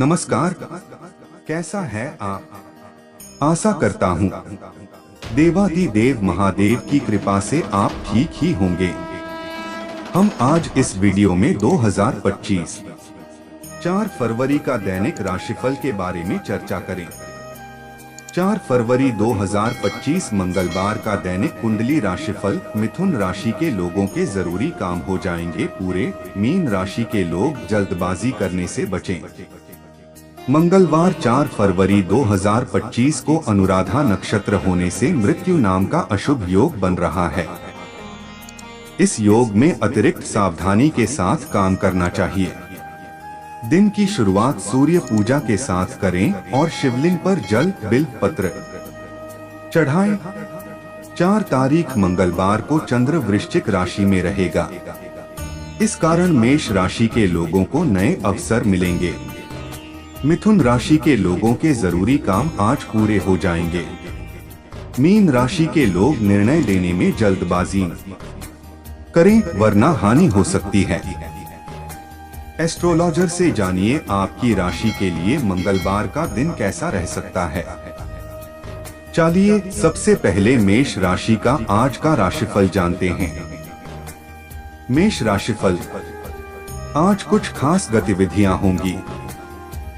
नमस्कार, कैसा है आप? आशा करता हूँ देवाधिदेव महादेव की कृपा से आप ठीक ही होंगे। हम आज इस वीडियो में 2025 4 फरवरी का दैनिक राशिफल के बारे में चर्चा करें। 4 फरवरी 2025 मंगलवार का दैनिक कुंडली राशिफल। मिथुन राशि के लोगों के जरूरी काम हो जाएंगे पूरे। मीन राशि के लोग जल्दबाजी करने से बचें। मंगलवार 4 फरवरी 2025 को अनुराधा नक्षत्र होने से मृत्यु नाम का अशुभ योग बन रहा है। इस योग में अतिरिक्त सावधानी के साथ काम करना चाहिए। दिन की शुरुआत सूर्य पूजा के साथ करें और शिवलिंग पर जल बिल्व पत्र चढ़ाएं। 4 तारीख मंगलवार को चंद्र वृश्चिक राशि में रहेगा। इस कारण मेष राशि के लोगों को नए अवसर मिलेंगे। मिथुन राशि के लोगों के जरूरी काम आज पूरे हो जाएंगे। मीन राशि के लोग निर्णय लेने में जल्दबाजी करें वरना हानि हो सकती है। एस्ट्रोलॉजर से जानिए आपकी राशि के लिए मंगलवार का दिन कैसा रह सकता है। चलिए सबसे पहले मेष राशि का आज का राशिफल जानते हैं। मेष राशिफल। आज कुछ खास गतिविधियां होंगी।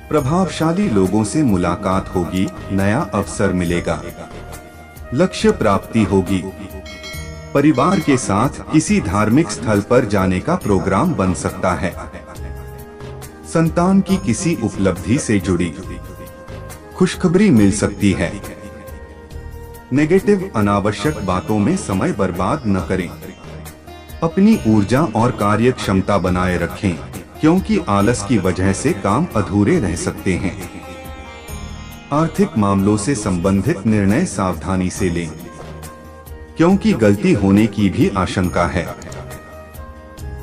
प्रभावशाली लोगों से मुलाकात होगी। नया अवसर मिलेगा। लक्ष्य प्राप्ति होगी। परिवार के साथ किसी धार्मिक स्थल पर जाने का प्रोग्राम बन सकता है। संतान की किसी उपलब्धि से जुड़ी खुशखबरी मिल सकती है। नेगेटिव अनावश्यक बातों में समय बर्बाद न करें। अपनी ऊर्जा और कार्य क्षमता बनाए रखें, क्योंकि आलस की वजह से काम अधूरे रह सकते हैं। आर्थिक मामलों से संबंधित निर्णय सावधानी से लें, क्योंकि गलती होने की भी आशंका है।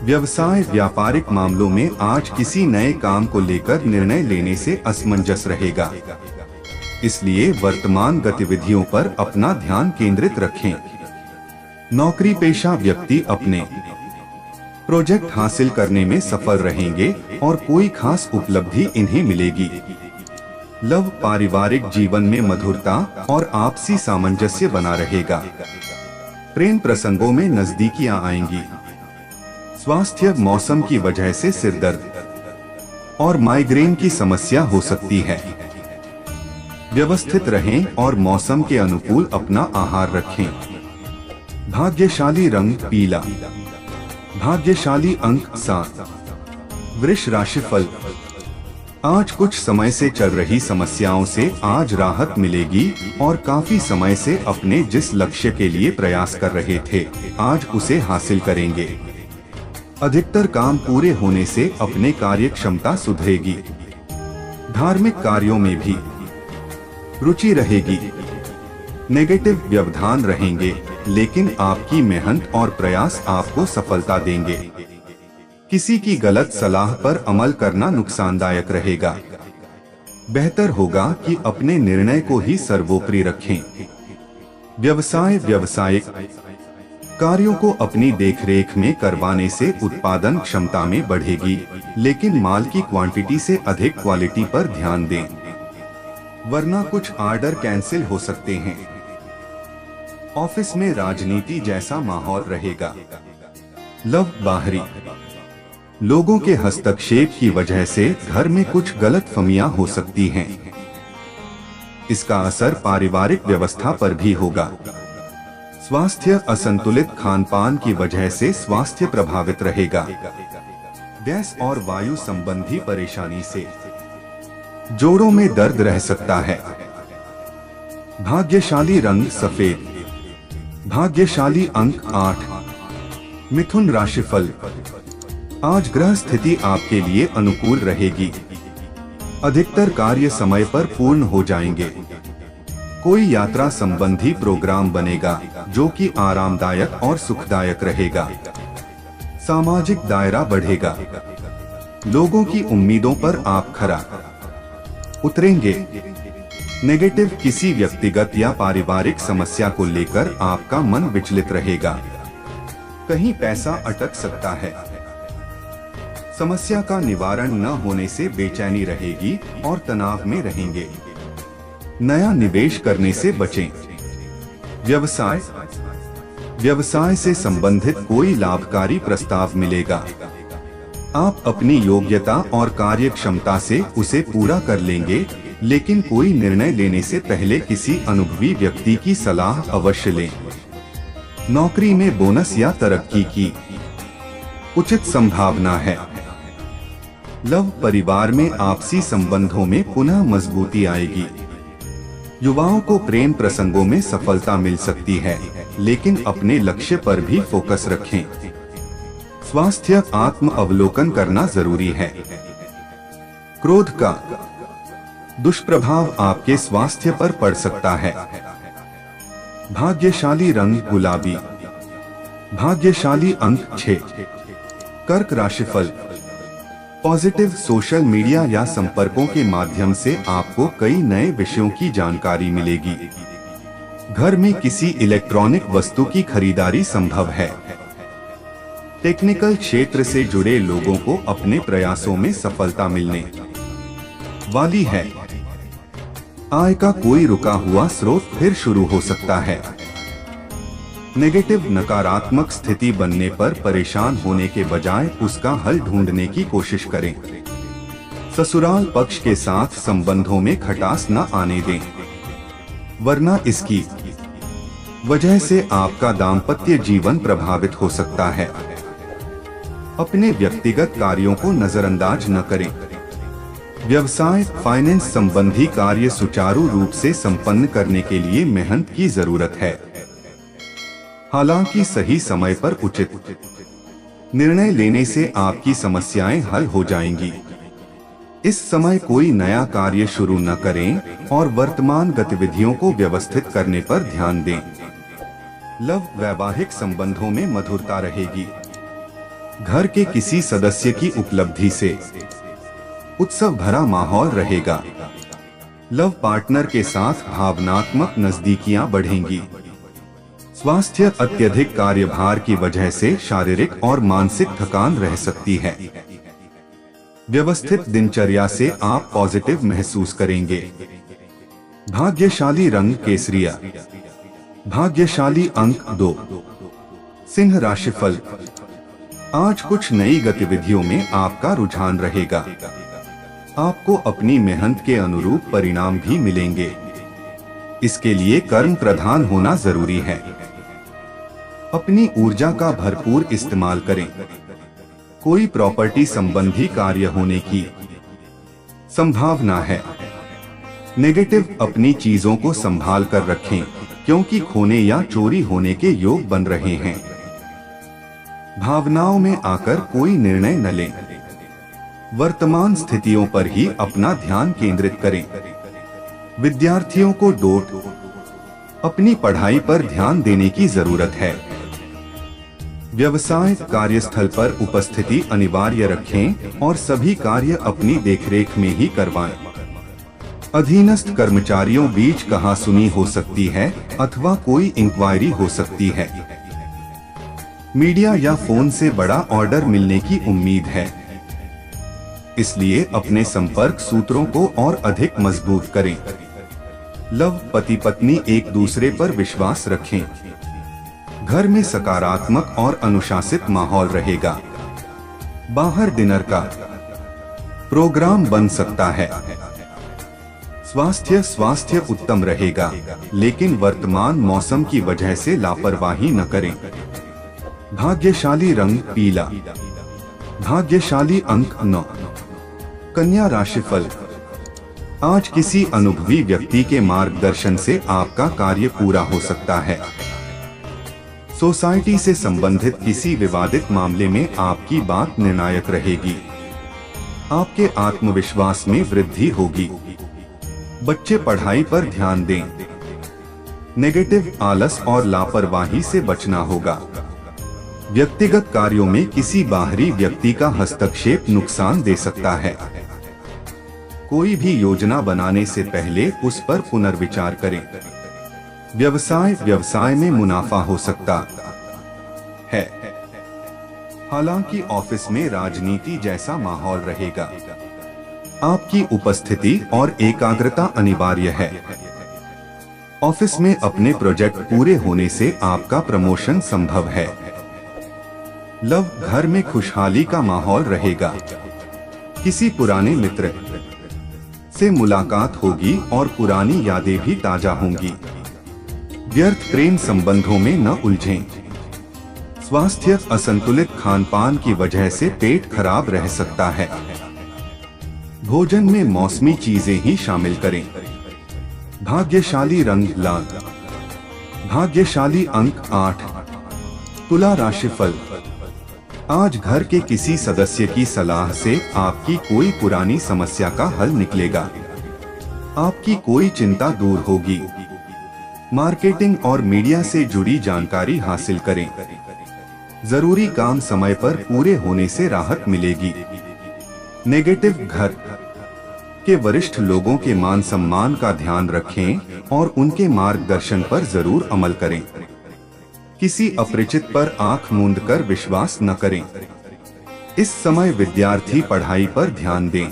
व्यवसाय व्यापारिक मामलों में आज किसी नए काम को लेकर निर्णय लेने से असमंजस रहेगा, इसलिए वर्तमान गतिविधियों पर अपना ध्यान केंद्रित रखें। नौकरी पेशा व्यक्ति अपने प्रोजेक्ट हासिल करने में सफल रहेंगे और कोई खास उपलब्धि इन्हें मिलेगी। लव पारिवारिक जीवन में मधुरता और आपसी सामंजस्य बना रहेगा। प्रेम प्रसंगों में नजदीकियां आएंगी। स्वास्थ्य मौसम की वजह से सिरदर्द और माइग्रेन की समस्या हो सकती है। व्यवस्थित रहें और मौसम के अनुकूल अपना आहार रखें। भाग्यशाली रंग पीला। भाग्यशाली अंक 7। वृष राशिफल। आज कुछ समय से चल रही समस्याओं से आज राहत मिलेगी और काफी समय से अपने जिस लक्ष्य के लिए प्रयास कर रहे थे आज उसे हासिल करेंगे। अधिकतर काम पूरे होने से अपने कार्य क्षमता सुधरेगी। धार्मिक कार्यों में भी रुचि रहेगी। नेगेटिव व्यवधान रहेंगे, लेकिन आपकी मेहनत और प्रयास आपको सफलता देंगे। किसी की गलत सलाह पर अमल करना नुकसानदायक रहेगा। बेहतर होगा कि अपने निर्णय को ही सर्वोपरि रखें। व्यवसाय व्यावसायिक कार्यों को अपनी देखरेख में करवाने से उत्पादन क्षमता में बढ़ेगी, लेकिन माल की क्वांटिटी से अधिक क्वालिटी पर ध्यान दें, वरना कुछ ऑर्डर कैंसिल हो सकते हैं। ऑफिस में राजनीति जैसा माहौल रहेगा। लव बाहरी लोगों के हस्तक्षेप की वजह से घर में कुछ गलतफहमियां हो सकती हैं। इसका असर पारिवारिक व्यवस्था पर भी होगा। स्वास्थ्य असंतुलित खानपान की वजह से स्वास्थ्य प्रभावित रहेगा। गैस और वायु संबंधी परेशानी से जोड़ों में दर्द रह सकता है। भाग्यशाली रंग सफेद। भाग्यशाली अंक 8। मिथुन राशिफल। आज ग्रह स्थिति आपके लिए अनुकूल रहेगी। अधिकतर कार्य समय पर पूर्ण हो जाएंगे। कोई यात्रा संबंधी प्रोग्राम बनेगा जो कि आरामदायक और सुखदायक रहेगा। सामाजिक दायरा बढ़ेगा। लोगों की उम्मीदों पर आप खरा उतरेंगे। नेगेटिव किसी व्यक्तिगत या पारिवारिक समस्या को लेकर आपका मन विचलित रहेगा। कहीं पैसा अटक सकता है। समस्या का निवारण न होने से बेचैनी रहेगी और तनाव में रहेंगे। नया निवेश करने से बचें। व्यवसाय से संबंधित कोई लाभकारी प्रस्ताव मिलेगा। आप अपनी योग्यता और कार्य क्षमता से उसे पूरा कर लेंगे, लेकिन कोई निर्णय लेने से पहले किसी अनुभवी व्यक्ति की सलाह अवश्य लें। नौकरी में बोनस या तरक्की की उचित संभावना है। लव परिवार में आपसी संबंधों में पुनः मजबूती आएगी। युवाओं को प्रेम प्रसंगों में सफलता मिल सकती है, लेकिन अपने लक्ष्य पर भी फोकस रखें। स्वास्थ्य आत्म अवलोकन करना जरूरी है। क्रोध का दुष्प्रभाव आपके स्वास्थ्य पर पड़ सकता है। भाग्यशाली रंग गुलाबी। भाग्यशाली अंक 6। कर्क राशिफल। पॉजिटिव सोशल मीडिया या संपर्कों के माध्यम से आपको कई नए विषयों की जानकारी मिलेगी। घर में किसी इलेक्ट्रॉनिक वस्तु की खरीदारी संभव है। टेक्निकल क्षेत्र से जुड़े लोगों को अपने प्रयासों में सफलता मिलने वाली है। आय का कोई रुका हुआ स्रोत फिर शुरू हो सकता है। नेगेटिव नकारात्मक स्थिति बनने पर परेशान होने के बजाय उसका हल ढूंढने की कोशिश करें। ससुराल पक्ष के साथ संबंधों में खटास न आने दें, वरना इसकी वजह से आपका दाम्पत्य जीवन प्रभावित हो सकता है। अपने व्यक्तिगत कार्यों को नजरअंदाज न करें। व्यवसाय फाइनेंस संबंधी कार्य सुचारू रूप से संपन्न करने के लिए मेहनत की जरूरत है। हालांकि सही समय पर उचित निर्णय लेने से आपकी समस्याएं हल हो जाएंगी। इस समय कोई नया कार्य शुरू न करें और वर्तमान गतिविधियों को व्यवस्थित करने पर ध्यान दें। लव वैवाहिक संबंधों में मधुरता रहेगी। घर के किसी सदस्य की उपलब्धि से उत्सव भरा माहौल रहेगा। लव पार्टनर के साथ भावनात्मक नजदीकियां बढ़ेंगी। स्वास्थ्य अत्यधिक कार्यभार की वजह से शारीरिक और मानसिक थकान रह सकती है। व्यवस्थित दिनचर्या से आप पॉजिटिव महसूस करेंगे। भाग्यशाली रंग केसरिया। भाग्यशाली अंक 2। सिंह राशिफल। आज कुछ नई गतिविधियों में आपका रुझान रहेगा। आपको अपनी मेहनत के अनुरूप परिणाम भी मिलेंगे। इसके लिए कर्म प्रधान होना जरूरी है। अपनी ऊर्जा का भरपूर इस्तेमाल करें। कोई प्रॉपर्टी संबंधी कार्य होने की संभावना है। नेगेटिव अपनी चीजों को संभाल कर रखें, क्योंकि खोने या चोरी होने के योग बन रहे हैं। भावनाओं में आकर कोई निर्णय न लें। वर्तमान स्थितियों पर ही अपना ध्यान केंद्रित करें। विद्यार्थियों को अपनी पढ़ाई पर ध्यान देने की जरूरत है। व्यवसाय कार्यस्थल पर उपस्थिति अनिवार्य रखें और सभी कार्य अपनी देखरेख में ही करवाएं। अधीनस्थ कर्मचारियों बीच कहासुनी हो सकती है अथवा कोई इंक्वायरी हो सकती है। मीडिया या फोन से बड़ा ऑर्डर मिलने की उम्मीद है, इसलिए अपने संपर्क सूत्रों को और अधिक मजबूत करें। लव पति पत्नी एक दूसरे पर विश्वास रखें। घर में सकारात्मक और अनुशासित माहौल रहेगा। बाहर डिनर का प्रोग्राम बन सकता है। स्वास्थ्य उत्तम रहेगा, लेकिन वर्तमान मौसम की वजह से लापरवाही न करें। भाग्यशाली रंग पीला। भाग्यशाली अंक 9। कन्या राशिफल। आज किसी अनुभवी व्यक्ति के मार्गदर्शन से आपका कार्य पूरा हो सकता है। सोसाइटी से संबंधित किसी विवादित मामले में आपकी बात निर्णायक रहेगी। आपके आत्मविश्वास में वृद्धि होगी। बच्चे पढ़ाई पर ध्यान दें। नेगेटिव आलस और लापरवाही से बचना होगा। व्यक्तिगत कार्यों में किसी बाहरी व्यक्ति का हस्तक्षेप नुकसान दे सकता है। कोई भी योजना बनाने से पहले उस पर पुनर्विचार करें। व्यवसाय में मुनाफा हो सकता है। हालांकि ऑफिस में राजनीति जैसा माहौल रहेगा। आपकी उपस्थिति और एकाग्रता अनिवार्य है। ऑफिस में अपने प्रोजेक्ट पूरे होने से आपका प्रमोशन संभव है। लव, घर में खुशहाली का माहौल रहेगा। किसी पुराने मित्र से मुलाकात होगी और पुरानी यादें भी ताजा होंगी। व्यर्थ प्रेम संबंधों में न उलझें। स्वास्थ्य, असंतुलित खानपान की वजह से पेट खराब रह सकता है। भोजन में मौसमी चीजें ही शामिल करें। भाग्यशाली रंग लाल। भाग्यशाली अंक 8। तुला राशिफल। आज घर के किसी सदस्य की सलाह से आपकी कोई पुरानी समस्या का हल निकलेगा। आपकी कोई चिंता दूर होगी। मार्केटिंग और मीडिया से जुड़ी जानकारी हासिल करें। जरूरी काम समय पर पूरे होने से राहत मिलेगी। नेगेटिव, घर के वरिष्ठ लोगों के मान सम्मान का ध्यान रखें और उनके मार्गदर्शन पर जरूर अमल करें। किसी अपरिचित पर आंख मूंद कर विश्वास न करें। इस समय विद्यार्थी पढ़ाई पर ध्यान दें।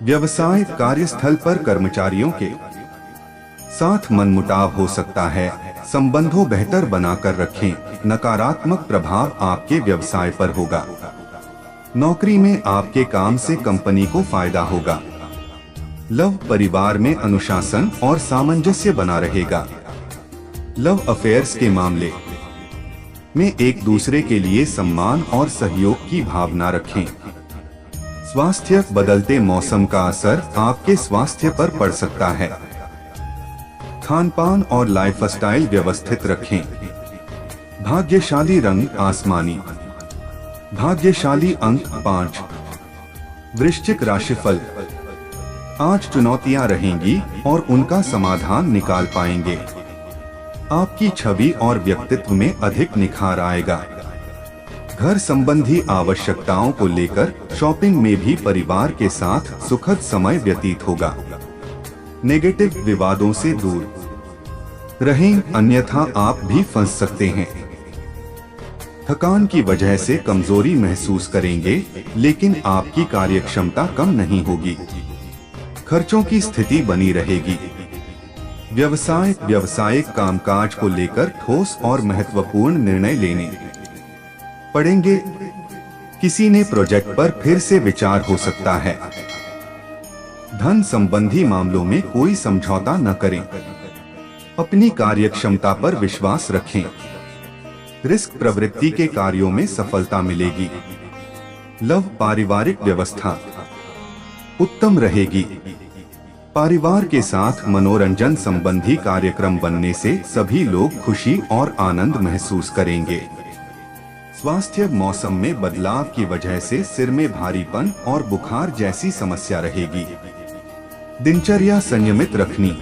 व्यवसाय, कार्यस्थल पर कर्मचारियों के साथ मनमुटाव हो सकता है। संबंधों बेहतर बनाकर रखें। नकारात्मक प्रभाव आपके व्यवसाय पर होगा। नौकरी में आपके काम से कंपनी को फायदा होगा। लव, परिवार में अनुशासन और सामंजस्य बना रहेगा। लव अफेयर्स के मामले में एक दूसरे के लिए सम्मान और सहयोग की भावना रखें। स्वास्थ्य, बदलते मौसम का असर आपके स्वास्थ्य पर पड़ सकता है। खानपान और लाइफस्टाइल व्यवस्थित रखें। भाग्यशाली रंग आसमानी। भाग्यशाली अंक 5। वृश्चिक राशिफल। आज चुनौतियां रहेंगी और उनका समाधान निकाल पाएंगे। आपकी छवि और व्यक्तित्व में अधिक निखार आएगा। घर संबंधी आवश्यकताओं को लेकर शॉपिंग में भी परिवार के साथ सुखद समय व्यतीत होगा। नेगेटिव, विवादों से दूर रहें, अन्यथा आप भी फंस सकते हैं। थकान की वजह से कमजोरी महसूस करेंगे, लेकिन आपकी कार्यक्षमता कम नहीं होगी। खर्चों की स्थिति बनी रहेगी। व्यवसाय, व्यावसायिक कामकाज को लेकर ठोस और महत्वपूर्ण निर्णय लेने पड़ेंगे। किसी ने प्रोजेक्ट पर फिर से विचार हो सकता है। धन संबंधी मामलों में कोई समझौता न करें। अपनी कार्यक्षमता पर विश्वास रखें। रिस्क प्रवृत्ति के कार्यों में सफलता मिलेगी। लव, पारिवारिक व्यवस्था उत्तम रहेगी। परिवार के साथ मनोरंजन संबंधी कार्यक्रम बनने से सभी लोग खुशी और आनंद महसूस करेंगे। स्वास्थ्य, मौसम में बदलाव की वजह से सिर में भारीपन और बुखार जैसी समस्या रहेगी। दिनचर्या संयमित रखनी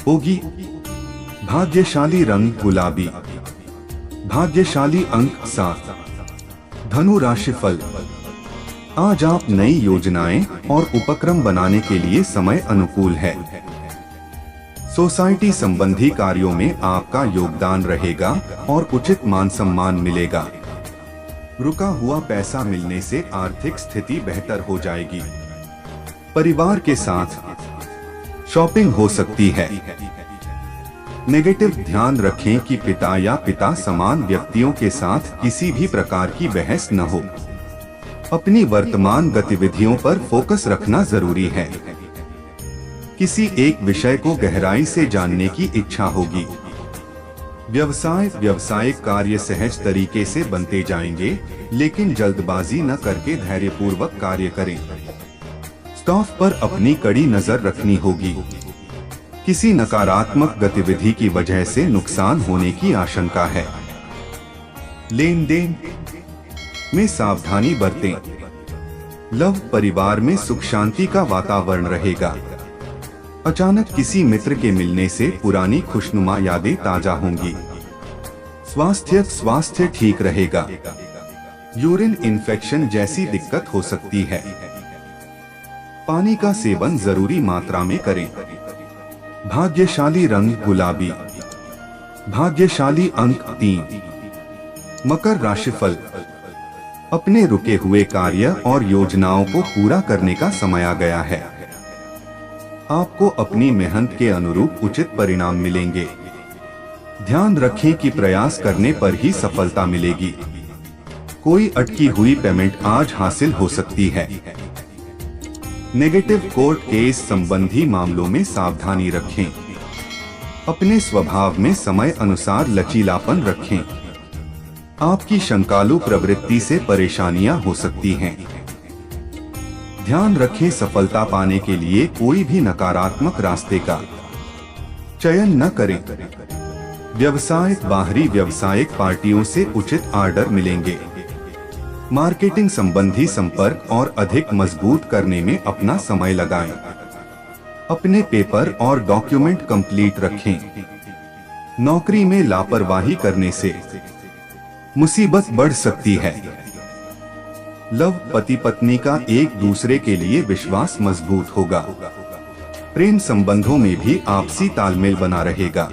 होगी। भाग्यशाली रंग गुलाबी। भाग्यशाली अंक 7। धनु राशिफल। आज आप नई योजनाएं और उपक्रम बनाने के लिए समय अनुकूल है। सोसाइटी संबंधी कार्यों में आपका योगदान रहेगा और उचित मान सम्मान मिलेगा। रुका हुआ पैसा मिलने से आर्थिक स्थिति बेहतर हो जाएगी। परिवार के साथ शॉपिंग हो सकती है। नेगेटिव, ध्यान रखें कि पिता या पिता समान व्यक्तियों के साथ किसी भी प्रकार की बहस न हो। अपनी वर्तमान गतिविधियों पर फोकस रखना जरूरी है। किसी एक विषय को गहराई से जानने की इच्छा होगी। व्यवसाय, व्यावसायिक कार्य सहज तरीके से बनते जाएंगे, लेकिन जल्दबाजी न करके धैर्यपूर्वक कार्य करें। स्टाफ पर अपनी कड़ी नजर रखनी होगी। किसी नकारात्मक गतिविधि की वजह से नुकसान होने की आशंका है। लेन देन में सावधानी बरतें। लव, परिवार में सुख शांति का वातावरण रहेगा। अचानक किसी मित्र के मिलने से पुरानी खुशनुमा यादें ताजा होंगी। स्वास्थ्य ठीक रहेगा। यूरिन इन्फेक्शन जैसी दिक्कत हो सकती है। पानी का सेवन जरूरी मात्रा में करें। भाग्यशाली रंग गुलाबी। भाग्यशाली अंक 3। मकर राशिफल, अपने रुके हुए कार्य और योजनाओं को पूरा करने का समय आ गया है। आपको अपनी मेहनत के अनुरूप उचित परिणाम मिलेंगे। ध्यान रखें कि प्रयास करने पर ही सफलता मिलेगी। कोई अटकी हुई पेमेंट आज हासिल हो सकती है। नेगेटिव कोर्ट केस संबंधी मामलों में सावधानी रखें। अपने स्वभाव में समय अनुसार लचीलापन रखें। आपकी शंकालु प्रवृत्ति से परेशानियां हो सकती हैं। ध्यान रखें, सफलता पाने के लिए कोई भी नकारात्मक रास्ते का चयन न करें। बाहरी व्यावसायिक पार्टियों से उचित ऑर्डर मिलेंगे। मार्केटिंग संबंधी संपर्क और अधिक मजबूत करने में अपना समय लगाएं। अपने पेपर और डॉक्यूमेंट कंप्लीट रखें। नौकरी में लापरवाही करने से मुसीबत बढ़ सकती है। लव, पति पत्नी का एक दूसरे के लिए विश्वास मजबूत होगा। प्रेम संबंधों में भी आपसी तालमेल बना रहेगा।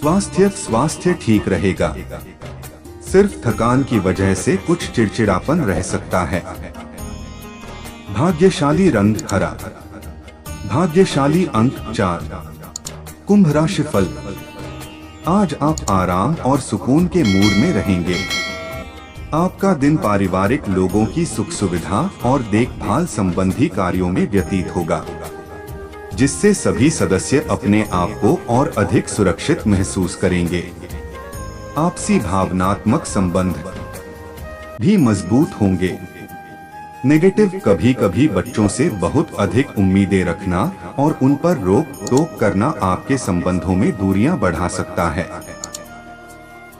स्वास्थ्य ठीक रहेगा। सिर्फ थकान की वजह से कुछ चिड़चिड़ापन रह सकता है। भाग्यशाली रंग हरा। भाग्यशाली अंक 4। कुंभ राशिफल, आज आप आराम और सुकून के मूड में रहेंगे। आपका दिन पारिवारिक लोगों की सुख सुविधा और देखभाल संबंधी कार्यों में व्यतीत होगा, जिससे सभी सदस्य अपने आप को और अधिक सुरक्षित महसूस करेंगे। आपसी भावनात्मक संबंध भी मजबूत होंगे। नेगेटिव, कभी कभी बच्चों से बहुत अधिक उम्मीदें रखना और उन पर रोक टोक करना आपके संबंधों में दूरियां बढ़ा सकता है।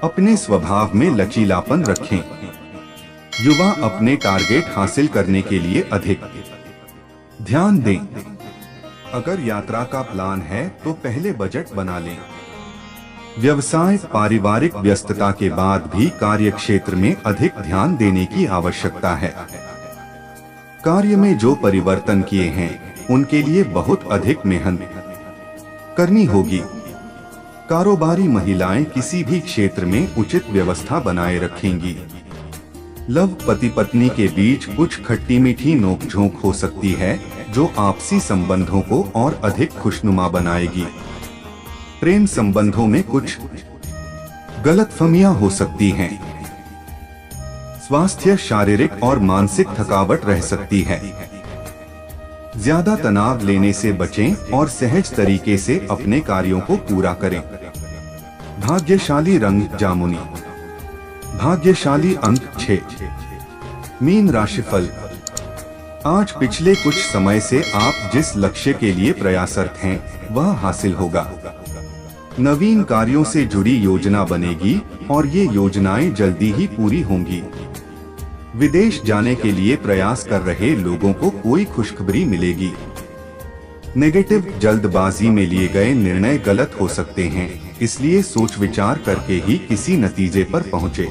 अपने स्वभाव में लचीलापन रखें। युवा अपने टारगेट हासिल करने के लिए अधिक ध्यान दें। अगर यात्रा का प्लान है तो पहले बजट बना लें। व्यवसाय, पारिवारिक व्यस्तता के बाद भी कार्य क्षेत्र में अधिक ध्यान देने की आवश्यकता है। कार्य में जो परिवर्तन किए हैं उनके लिए बहुत अधिक मेहनत करनी होगी। कारोबारी महिलाएं किसी भी क्षेत्र में उचित व्यवस्था बनाए रखेंगी। लव, पति पत्नी के बीच कुछ खट्टी मीठी नोकझोंक हो सकती है, जो आपसी संबंधों को और अधिक खुशनुमा बनाएगी। प्रेम संबंधों में कुछ गलतफहमियां हो सकती हैं। स्वास्थ्य, शारीरिक और मानसिक थकावट रह सकती है। ज्यादा तनाव लेने से बचें और सहज तरीके से अपने कार्यों को पूरा करें। भाग्यशाली रंग जामुनी। भाग्यशाली अंक 6। मीन राशिफल, आज पिछले कुछ समय से आप जिस लक्ष्य के लिए प्रयासरत हैं वह हासिल होगा। नवीन कार्यों से जुड़ी योजना बनेगी और ये योजनाएं जल्दी ही पूरी होंगी। विदेश जाने के लिए प्रयास कर रहे लोगों को कोई खुशखबरी मिलेगी। नेगेटिव, जल्दबाजी में लिए गए निर्णय गलत हो सकते हैं, इसलिए सोच विचार करके ही किसी नतीजे पर पहुंचे।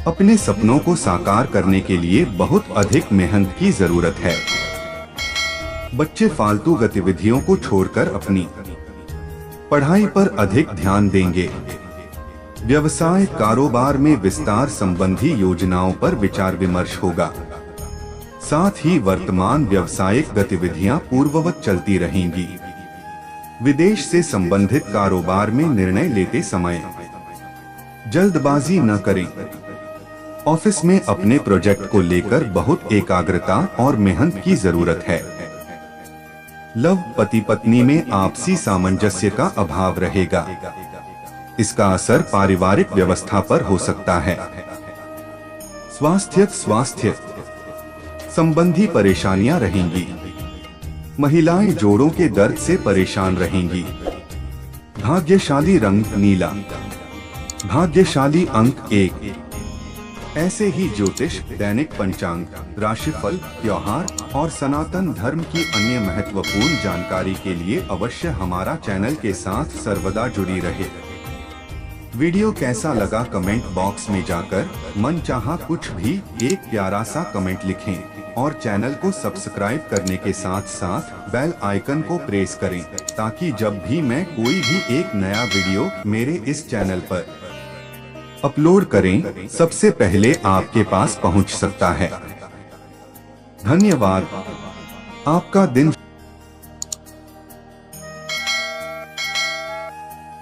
अपने सपनों को साकार करने के लिए बहुत अधिक मेहनत की जरूरत है। बच्चे फालतू गतिविधियों को छोड़कर अपनी पढ़ाई पर अधिक ध्यान देंगे। व्यवसाय, कारोबार में विस्तार संबंधी योजनाओं पर विचार विमर्श होगा। साथ ही वर्तमान व्यावसायिक गतिविधियां पूर्ववत चलती रहेंगी। विदेश से संबंधित कारोबार में निर्णय लेते समय जल्दबाजी न करें। ऑफिस में अपने प्रोजेक्ट को लेकर बहुत एकाग्रता और मेहनत की जरूरत है। लव, पति पत्नी में आपसी सामंजस्य का अभाव रहेगा। इसका असर पारिवारिक व्यवस्था पर हो सकता है। स्वास्थ्य संबंधी परेशानियां रहेंगी। महिलाएं जोड़ों के दर्द से परेशान रहेंगी। भाग्यशाली रंग नीला। भाग्यशाली अंक 1। ऐसे ही ज्योतिष, दैनिक पंचांग, राशिफल, त्योहार और सनातन धर्म की अन्य महत्वपूर्ण जानकारी के लिए अवश्य हमारा चैनल के साथ सर्वदा जुड़ी रहे। वीडियो कैसा लगा कमेंट बॉक्स में जाकर मनचाहा कुछ भी एक प्यारा सा कमेंट लिखें और चैनल को सब्सक्राइब करने के साथ साथ बेल आइकन को प्रेस करें, ताकि जब भी मैं कोई भी एक नया वीडियो मेरे इस चैनल पर अपलोड करें, सबसे पहले आपके पास पहुंच सकता है। धन्यवाद। आपका दिन